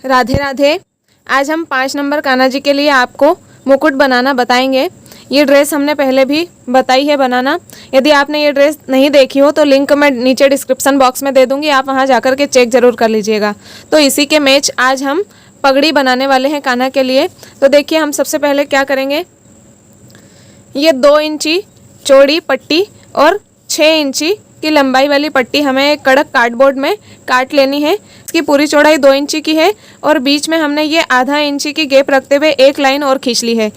राधे राधे। आज हम 5 नंबर कान्हा जी के लिए आपको मुकुट बनाना बताएंगे। ये ड्रेस हमने पहले भी बताई है बनाना। यदि आपने ये ड्रेस नहीं देखी हो तो लिंक मैं नीचे डिस्क्रिप्शन बॉक्स में दे दूंगी, आप वहाँ जाकर के चेक ज़रूर कर लीजिएगा। तो इसी के मैच आज हम पगड़ी बनाने वाले हैं कान्हा के लिए। तो देखिए हम सबसे पहले क्या करेंगे, ये 2 इंची चौड़ी पट्टी और 6 इंची की लंबाई वाली पट्टी हमें एक कड़क कार्डबोर्ड में काट लेनी है। इसकी पूरी चौड़ाई 2 इंची की है और बीच में हमने ये आधा इंची की गैप रखते हुए एक लाइन और खींच ली है।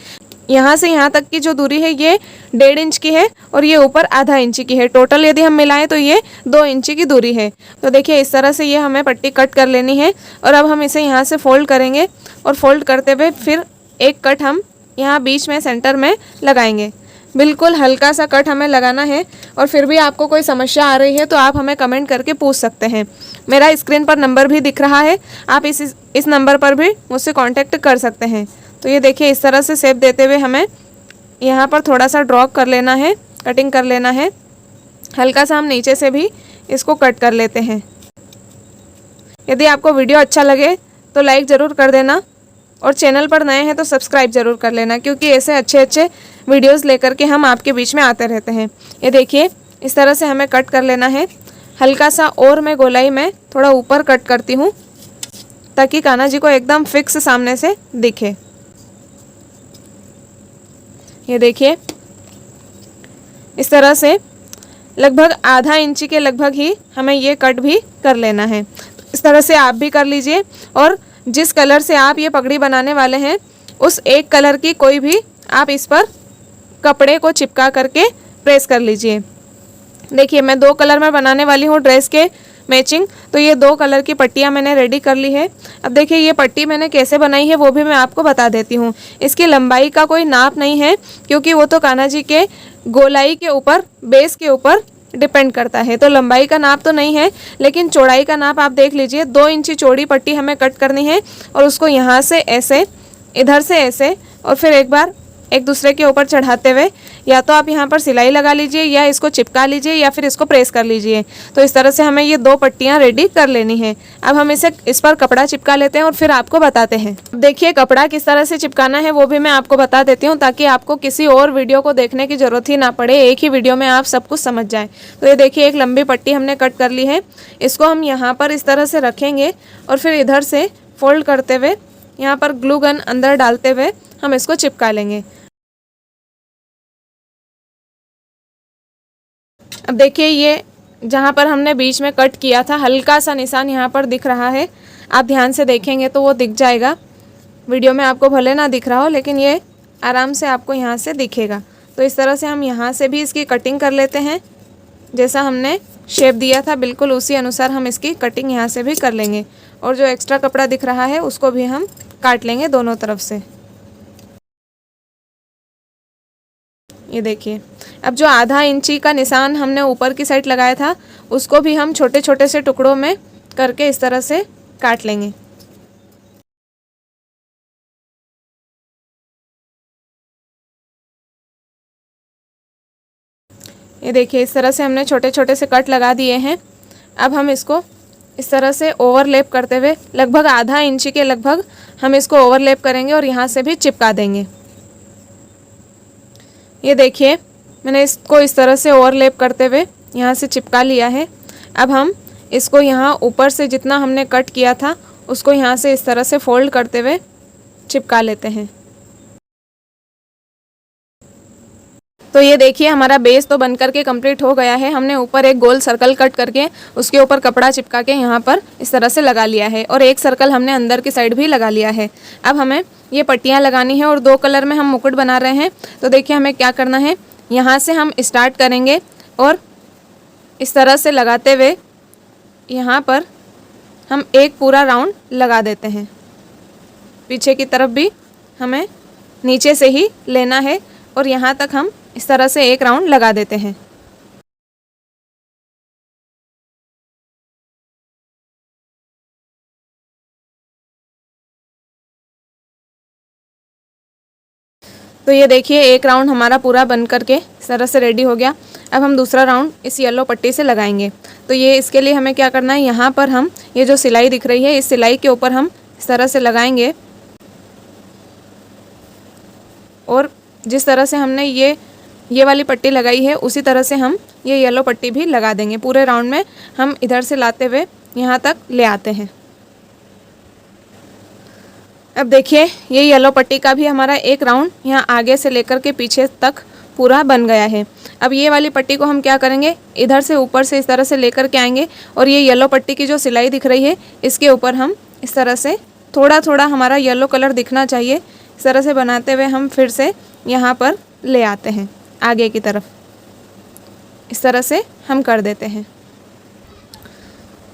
यहाँ से यहाँ तक की जो दूरी है ये 1.5 इंच की है और ये ऊपर आधा इंची की है। टोटल यदि हम मिलाएं तो ये 2 इंची की दूरी है। तो देखिए इस तरह से ये हमें पट्टी कट कर लेनी है और अब हम इसे यहाँ से फोल्ड करेंगे और फोल्ड करते हुए फिर एक कट हम यहाँ बीच में सेंटर में लगाएंगे। बिल्कुल हल्का सा कट हमें लगाना है और फिर भी आपको कोई समस्या आ रही है तो आप हमें कमेंट करके पूछ सकते हैं। मेरा स्क्रीन पर नंबर भी दिख रहा है, आप इस नंबर पर भी मुझसे कांटेक्ट कर सकते हैं। तो ये देखिए इस तरह से शेप देते हुए हमें यहाँ पर थोड़ा सा ड्रॉ कर लेना है, कटिंग कर लेना है। हल्का सा हम नीचे से भी इसको कट कर लेते हैं। यदि आपको वीडियो अच्छा लगे तो लाइक ज़रूर कर देना और चैनल पर नए हैं तो सब्सक्राइब ज़रूर कर लेना, क्योंकि ऐसे अच्छे अच्छे वीडियोस लेकर के हम आपके बीच में आते रहते हैं। ये देखिए इस तरह से हमें कट कर लेना है। हल्का सा और मैं गोलाई में थोड़ा ऊपर कट करती हूँ ताकि कान्हा जी को एकदम फिक्स सामने से दिखे। ये देखिए इस तरह से लगभग आधा इंची के लगभग ही हमें ये कट भी कर लेना है। इस तरह से आप भी कर लीजिए और जिस कलर से आप ये पगड़ी बनाने वाले हैं उस एक कलर की कोई भी आप इस पर कपड़े को चिपका करके प्रेस कर लीजिए। देखिए मैं 2 कलर में बनाने वाली हूँ ड्रेस के मैचिंग, तो ये 2 कलर की पट्टियाँ मैंने रेडी कर ली है। अब देखिए ये पट्टी मैंने कैसे बनाई है वो भी मैं आपको बता देती हूँ। इसकी लंबाई का कोई नाप नहीं है क्योंकि वो तो कान्हा जी के गोलाई के ऊपर, बेस के ऊपर डिपेंड करता है। तो लंबाई का नाप तो नहीं है, लेकिन चौड़ाई का नाप आप देख लीजिए। 2 इंची चौड़ी पट्टी हमें कट करनी है और उसको यहाँ से ऐसे, इधर से ऐसे और फिर एक बार एक दूसरे के ऊपर चढ़ाते हुए या तो आप यहाँ पर सिलाई लगा लीजिए या इसको चिपका लीजिए या फिर इसको प्रेस कर लीजिए। तो इस तरह से हमें ये 2 पट्टियाँ रेडी कर लेनी है। अब हम इस पर कपड़ा चिपका लेते हैं और फिर आपको बताते हैं। देखिए कपड़ा किस तरह से चिपकाना है वो भी मैं आपको बता देती हूँ ताकि आपको किसी और वीडियो को देखने की ज़रूरत ही ना पड़े, एक ही वीडियो में आप सब कुछ समझ जाए। तो ये देखिए एक लंबी पट्टी हमने कट कर ली है। इसको हम यहाँ पर इस तरह से रखेंगे और फिर इधर से फोल्ड करते हुए यहाँ पर ग्लू गन अंदर डालते हुए हम इसको चिपका लेंगे। अब देखिए ये जहाँ पर हमने बीच में कट किया था हल्का सा निशान यहाँ पर दिख रहा है। आप ध्यान से देखेंगे तो वो दिख जाएगा। वीडियो में आपको भले ना दिख रहा हो लेकिन ये आराम से आपको यहाँ से दिखेगा। तो इस तरह से हम यहाँ से भी इसकी कटिंग कर लेते हैं। जैसा हमने शेप दिया था बिल्कुल उसी अनुसार हम इसकी कटिंग यहाँ से भी कर लेंगे और जो एक्स्ट्रा कपड़ा दिख रहा है उसको भी हम काट लेंगे दोनों तरफ से। ये देखिए अब जो आधा इंची का निशान हमने ऊपर की साइड लगाया था उसको भी हम छोटे छोटे से टुकड़ों में करके इस तरह से काट लेंगे। ये देखिए इस तरह से हमने छोटे छोटे से कट लगा दिए हैं। अब हम इसको इस तरह से ओवरलैप करते हुए लगभग आधा इंची के लगभग हम इसको ओवरलैप करेंगे और यहाँ से भी चिपका देंगे। ये देखिए मैंने इसको इस तरह से ओवरलैप करते हुए यहाँ से चिपका लिया है। अब हम इसको यहाँ ऊपर से जितना हमने कट किया था उसको यहाँ से इस तरह से फोल्ड करते हुए चिपका लेते हैं। तो ये देखिए हमारा बेस तो बन करके कंप्लीट हो गया है। हमने ऊपर एक गोल सर्कल कट करके उसके ऊपर कपड़ा चिपका के यहाँ पर इस तरह से लगा लिया है और एक सर्कल हमने अंदर की साइड भी लगा लिया है। अब हमें ये पट्टियाँ लगानी है और 2 कलर में हम मुकुट बना रहे हैं। तो देखिए हमें क्या करना है, यहाँ से हम स्टार्ट करेंगे और इस तरह से लगाते हुए यहाँ पर हम एक पूरा राउंड लगा देते हैं। पीछे की तरफ भी हमें नीचे से ही लेना है और यहाँ तक हम इस तरह से एक राउंड लगा देते हैं। तो ये देखिए एक राउंड हमारा पूरा बन करके इस तरह से रेडी हो गया। अब हम दूसरा राउंड इस येलो पट्टी से लगाएंगे। तो ये इसके लिए हमें क्या करना है, यहाँ पर हम ये जो सिलाई दिख रही है इस सिलाई के ऊपर हम इस तरह से लगाएंगे और जिस तरह से हमने ये वाली पट्टी लगाई है उसी तरह से हम ये येलो पट्टी भी लगा देंगे। पूरे राउंड में हम इधर से लाते हुए यहाँ तक ले आते हैं। अब देखिए ये येलो पट्टी का भी हमारा एक राउंड यहाँ आगे से लेकर के पीछे तक पूरा बन गया है। अब ये वाली पट्टी को हम क्या करेंगे, इधर से ऊपर से इस तरह से लेकर के आएंगे और ये येलो पट्टी की जो सिलाई दिख रही है इसके ऊपर हम इस तरह से थोड़ा थोड़ा हमारा येलो कलर दिखना चाहिए, इस तरह से बनाते हुए हम फिर से यहाँ पर ले आते हैं आगे की तरफ। इस तरह से हम कर देते हैं।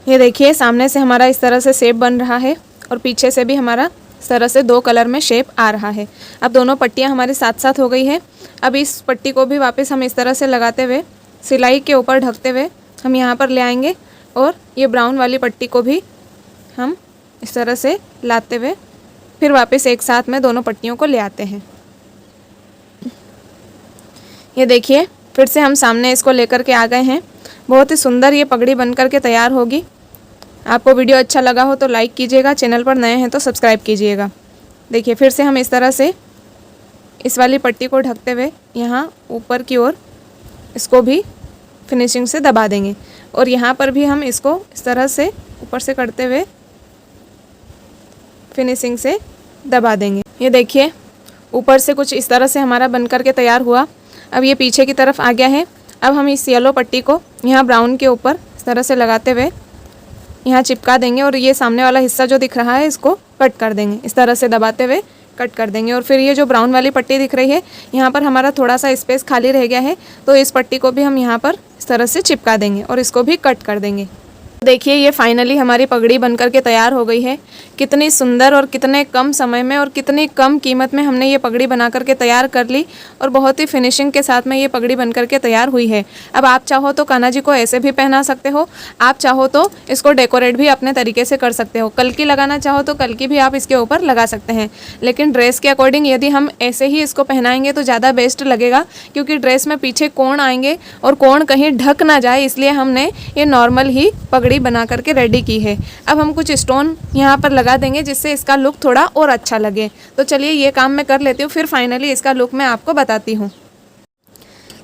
ये देखिए सामने से हमारा इस तरह से शेप बन रहा है और पीछे से भी हमारा इस तरह से 2 कलर में शेप आ रहा है। अब दोनों पट्टियाँ हमारे साथ साथ हो गई है। अब इस पट्टी को भी वापस हम इस तरह से लगाते हुए सिलाई के ऊपर ढकते हुए हम यहाँ पर ले आएंगे और ये ब्राउन वाली पट्टी को भी हम इस तरह से लाते हुए फिर वापस एक साथ में दोनों पट्टियों को ले आते हैं। ये देखिए फिर से हम सामने इसको लेकर के आ गए हैं। बहुत ही सुंदर ये पगड़ी बन कर के तैयार होगी। आपको वीडियो अच्छा लगा हो तो लाइक कीजिएगा, चैनल पर नए हैं तो सब्सक्राइब कीजिएगा। देखिए फिर से हम इस तरह से इस वाली पट्टी को ढकते हुए यहाँ ऊपर की ओर इसको भी फिनिशिंग से दबा देंगे और यहाँ पर भी हम इसको इस तरह से ऊपर से करते हुए फिनिशिंग से दबा देंगे। ये देखिए ऊपर से कुछ इस तरह से हमारा बन कर के तैयार हुआ। अब ये पीछे की तरफ आ गया है। अब हम इस येलो पट्टी को यहाँ ब्राउन के ऊपर इस तरह से लगाते हुए यहाँ चिपका देंगे और ये सामने वाला हिस्सा जो दिख रहा है इसको कट कर देंगे। इस तरह से दबाते हुए कट कर देंगे और फिर ये जो ब्राउन वाली पट्टी दिख रही है यहाँ पर हमारा थोड़ा सा स्पेस खाली रह गया है तो इस पट्टी को भी हम यहाँ पर इस तरह से चिपका देंगे और इसको भी कट कर देंगे। देखिए ये फाइनली हमारी पगड़ी बनकर के तैयार हो गई है। कितनी सुंदर और कितने कम समय में और कितनी कम कीमत में हमने ये पगड़ी बना करके तैयार कर ली और बहुत ही फिनिशिंग के साथ में ये पगड़ी बनकर के तैयार हुई है। अब आप चाहो तो कान्हा जी को ऐसे भी पहना सकते हो, आप चाहो तो इसको डेकोरेट भी अपने तरीके से कर सकते हो। कलकी लगाना चाहो तो कलकी भी आप इसके ऊपर लगा सकते हैं, लेकिन ड्रेस के अकॉर्डिंग यदि हम ऐसे ही इसको पहनाएंगे तो ज़्यादा बेस्ट लगेगा, क्योंकि ड्रेस में पीछे कोण आएंगे और कोण कहीं ढक ना जाए, इसलिए हमने ये नॉर्मल ही पगड़ी बना करके रेडी की है। अब हम कुछ स्टोन यहाँ पर लगा देंगे जिससे इसका लुक थोड़ा और अच्छा लगे। तो चलिए ये काम मैं कर लेती हूँ, फिर फाइनली इसका लुक मैं आपको बताती हूँ।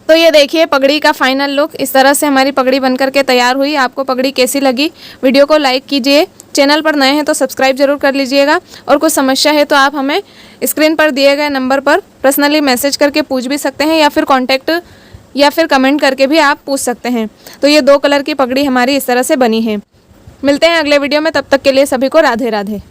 तो ये देखिए पगड़ी का फाइनल लुक, इस तरह से हमारी पगड़ी बनकर के तैयार हुई। आपको पगड़ी कैसी लगी? वीडियो को लाइक कीजिए, चैनल पर नए हैं तो सब्सक्राइब जरूर कर लीजिएगा और कुछ समस्या है तो आप हमें स्क्रीन पर दिए गए नंबर पर पर्सनली मैसेज करके पूछ भी सकते हैं या फिर कॉन्टैक्ट या फिर कमेंट करके भी आप पूछ सकते हैं। तो ये 2 कलर की पगड़ी हमारी इस तरह से बनी है। मिलते हैं अगले वीडियो में, तब तक के लिए सभी को राधे राधे।